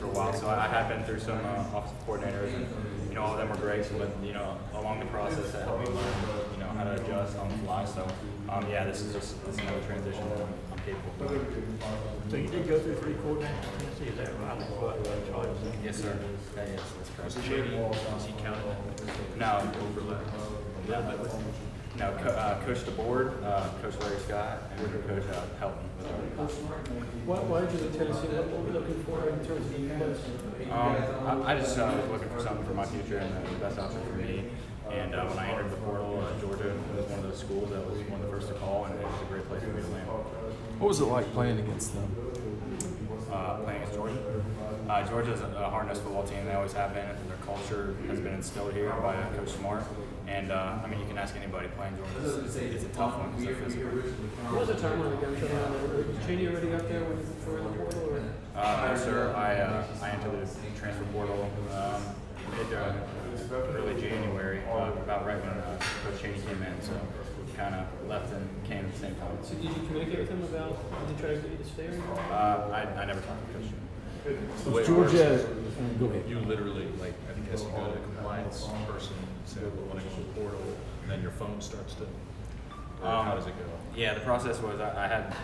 for a while, so I have been through some offensive coordinators, and all of them were great. So, but along the process, that helped me learn, how to adjust on the fly. So, this is another transition that I'm capable of doing. So you did go through 3 coordinators in Tennessee, is that right? Yes, sir. Yes, that's correct. Was Shady, was he counted? No, Overlap. no. Coach DeBoard, Coach Larry Scott, and Coach Helton. Why did you go to Tennessee? What were we looking for in terms of defense? I just was looking for something for my future and the best option for me. And when I entered the portal, Georgia was one of those schools that was one of the first to call, and it was a great place for me to land. What was it like playing against them? Playing against Georgia? Georgia's a hard-nosed football team. They always have been. Their culture has been instilled here by Coach Smart. And, you can ask anybody playing Georgia. It's a tough one because they're physical. What was the timeline of the guys around there? Was Cheney already up there when you were in the portal? Or? No, sir. I entered the transfer portal early January, about right when Coach Cheney came in. So kind of left and came at the same time. So did you communicate with him about, did he try to get you to stay? I never talked to Coach Cheney. Was Georgia, go ahead. You literally, I guess you go to a compliance person, say, I want to go to the portal, and then your phone starts to, how does it go? Yeah, the process was I had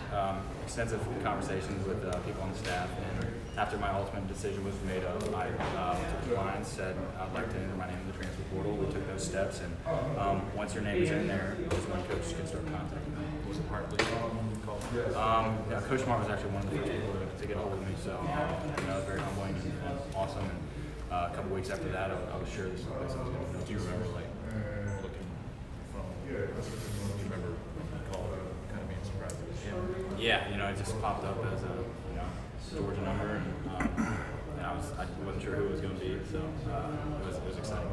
extensive conversations with people on the staff, and after my ultimate decision was made up, I went to compliance, said I'd like to enter my name in the transfer portal. We took those steps, and once your name is in there, is when coaches can start contacting me. Was it Hartley called? Coach Smart was actually one of the first people to get hold of me, so it was very humbling and awesome. And a couple weeks after that, I was sure this was the place I was going to go. Do you remember looking from? Do you remember calling, kind of being surprised it was him? Yeah, it just popped up as a Georgia number, and I wasn't sure who it was going to be, so it was exciting.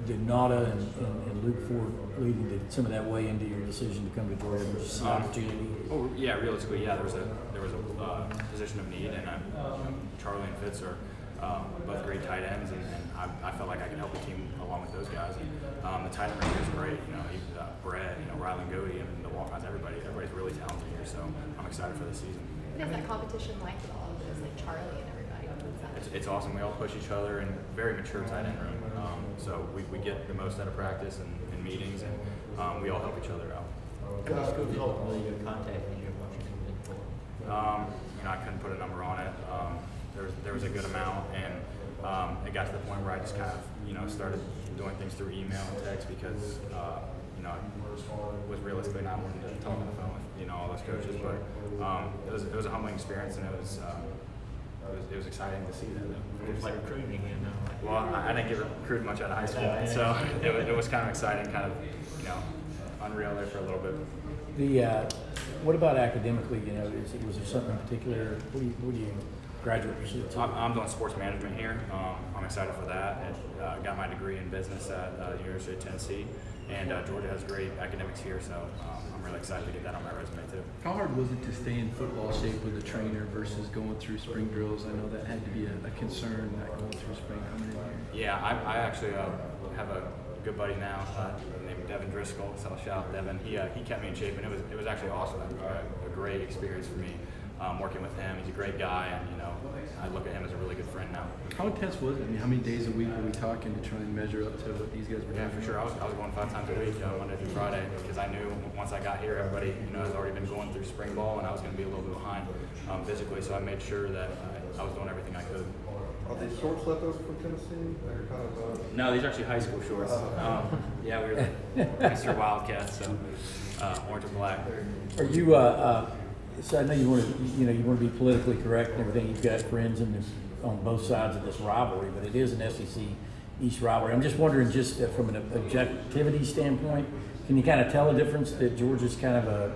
Did Nada and Luke Ford leading, did some of that weigh into your decision to come to Georgia? Was just an opportunity? Oh yeah, realistically, yeah. There was a position of need, and Charlie and Fitz are both great tight ends, and I felt like I could help the team along with those guys. And the tight end room is great. Brett, Rylan Goody, and the Walk-Ons. Everybody's really talented here, so I'm excited for the season. What is that competition like with all of those, like Charlie and everybody? It's awesome. We all push each other, and very mature tight end room. So we get the most out of practice and meetings, and we all help each other out. How many schools ultimately you contacted you Washington for? I couldn't put a number on it. There was a good amount, and it got to the point where I just kind of started doing things through email and text because I was realistically not wanting to talk on the phone with all those coaches, but it was a humbling experience, and it was exciting to see that. It was like recruiting again now. Well, I didn't get recruited much out of high school, so it was kind of exciting, kind of unreal there for a little bit. What about academically? Was there something in particular? What do you graduate pursuit? I'm doing sports management here. I'm excited for that. I got my degree in business at the University of Tennessee, and Georgia has great academics here, so I'm really excited to get that on my resume too. How hard was it to stay in football shape with a trainer versus going through spring drills? I know that had to be a concern, not going through spring coming in here. Yeah, I actually have a good buddy now named Devin Driscoll, so I'll shout out Devin. He kept me in shape, and it was actually awesome. A great experience for me working with him. He's a great guy, and I look at him as a really good friend now. How intense was it? How many days a week were we talking to try and measure up to what these guys were doing? Yeah, for sure. I was going 5 times a week, Monday through Friday, because I knew once I got here, everybody has already been going through spring ball, and I was going to be a little bit behind physically, so I made sure that I was doing everything I could. Are these shorts left over from Tennessee? They're kind of, No, these are actually high school shorts. Yeah, we were the Mr. Wildcats, so orange and black. Are you? So I know you want to be politically correct and everything. You've got friends on both sides of this rivalry, but it is an SEC East rivalry. I'm just wondering, from an objectivity standpoint, can you kind of tell a difference that Georgia's kind of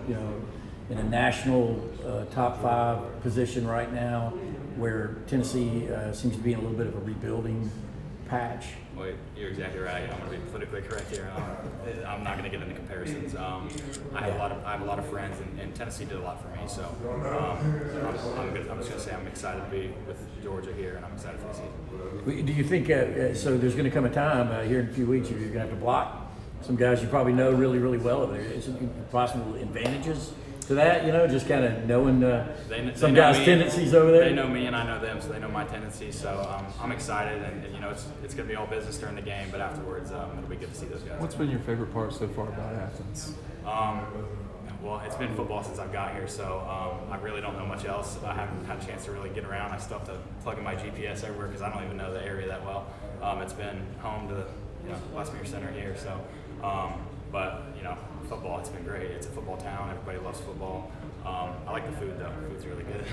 in a national top 5 position right now, where Tennessee seems to be in a little bit of a rebuilding patch? Well, you're exactly right. I'm going to be politically correct here. I'm not going to get into comparisons. I have a lot of friends, and Tennessee did a lot for me. So I'm just going to say I'm excited to be with Georgia here, and I'm excited for the season. Do you think so? There's going to come a time here in a few weeks you're going to have to block some guys you probably know really, really well over there. Is it possible advantages to that, just kind of knowing They some know guys' me, tendencies over there? They know me and I know them, so they know my tendencies. So I'm excited, and it's going to be all business during the game, but afterwards it'll be good to see those guys. What's been your favorite part so far about Athens? Well, it's been football since I've got here, so I really don't know much else. I haven't had a chance to really get around. I still have to plug in my GPS everywhere because I don't even know the area that well. It's been home to the Westmere Center here, so but football, it's been great. It's a football town. Everybody loves football. I like the food though. The food's really good.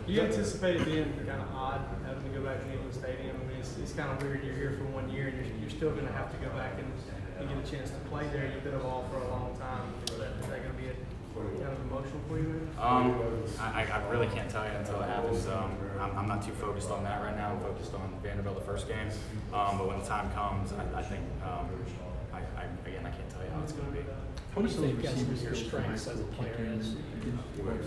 You anticipate it being kind of odd having to go back to England Stadium? I mean, it's kind of weird. You're here for 1 year, and you're still going to have to go back and get a chance to play there. You've been involved for a long time. Is that going to be kind of emotional for you? Maybe? I really can't tell you until it happens. I'm not too focused on that right now. I'm focused on Vanderbilt the first game. But when the time comes, I think I can't tell you how it's going to be. How much of those You've got receivers your go from high strengths school as a player kick in is- and-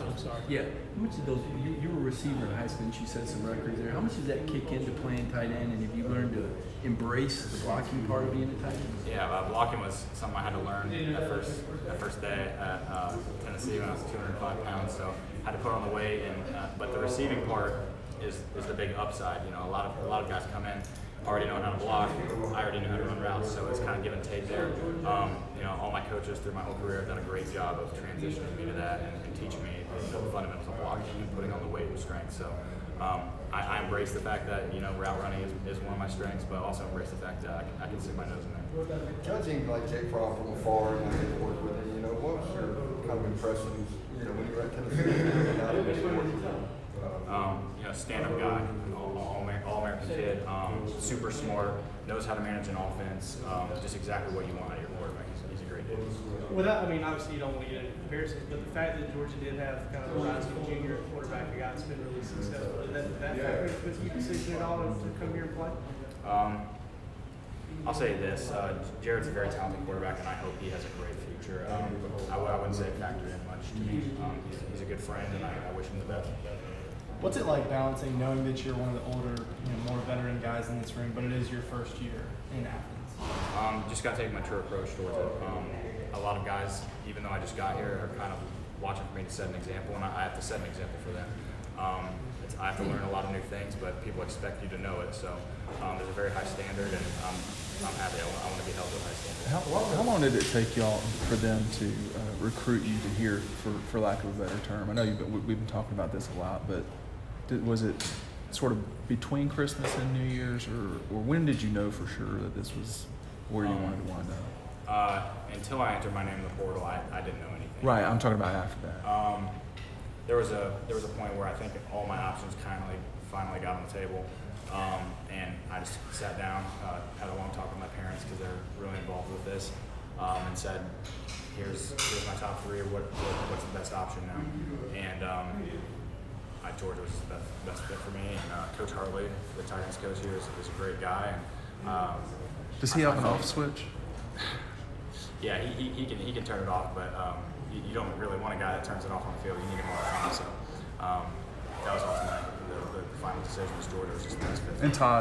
I'm sorry. Yeah, how much of those, you were a receiver in high school and you set some records there. How much does that kick into playing tight end, and have you learned to embrace the blocking part of being a tight end? Yeah, blocking was something I had to learn that first day at Tennessee when I was 205 pounds. So I had to put on the weight, but the receiving part is the big upside. A lot of guys come in already knowing how to block. I already knew how to run routes, so it's kind of give and take there. All my coaches through my whole career have done a great job of transitioning me to that and teaching me the fundamentals of blocking and putting on the weight and strength. So I embrace the fact that route running is one of my strengths, but also embrace the fact that I can stick my nose in there. Judging like Jake Fromm from afar and getting to work with him, what was your kind of impressions, when you were at Tennessee and now that you're working with him? Stand-up guy, all-American kid, super smart, knows how to manage an offense, just exactly what you want out of your quarterback. He's a great dude. Obviously you don't want to get into comparisons, but the fact that Georgia did have kind of a rising junior quarterback, a guy that's been really successful, did that factor into your decision at all to come here and play? I'll say this, Jared's a very talented quarterback, and I hope he has a great future. I wouldn't say it factored in much to me. He's a good friend, and I wish him the best. What's it like balancing knowing that you're one of the older, more veteran guys in this room, but it is your first year in Athens? Just got to take a mature approach towards it. A lot of guys, even though I just got here, are kind of watching for me to set an example, and I have to set an example for them. I have to learn a lot of new things, but people expect you to know it. So there's a very high standard, and I'm happy. I want to be held to a high standard. How long did it take y'all for them to recruit you to here, for lack of a better term? I know we've been talking about this a lot, but was it sort of between Christmas and New Year's, or when did you know for sure that this was where you wanted to wind up? Until I entered my name in the portal, I didn't know anything. Right, I'm talking about after that. There was a point where I think all my options finally got on the table, and I just sat down, had a long talk with my parents because they're really involved with this, and said, "Here's my top three. What's the best option now?" And Georgia was the best fit for me, and Coach Hartley, the tight ends coach here, is a great guy. And Does he have an off switch? Yeah, he can turn it off, but you don't really want a guy that turns it off on the field. You need him all the time. So that was ultimately the final decision. Was Georgia was just the best fit. And Todd.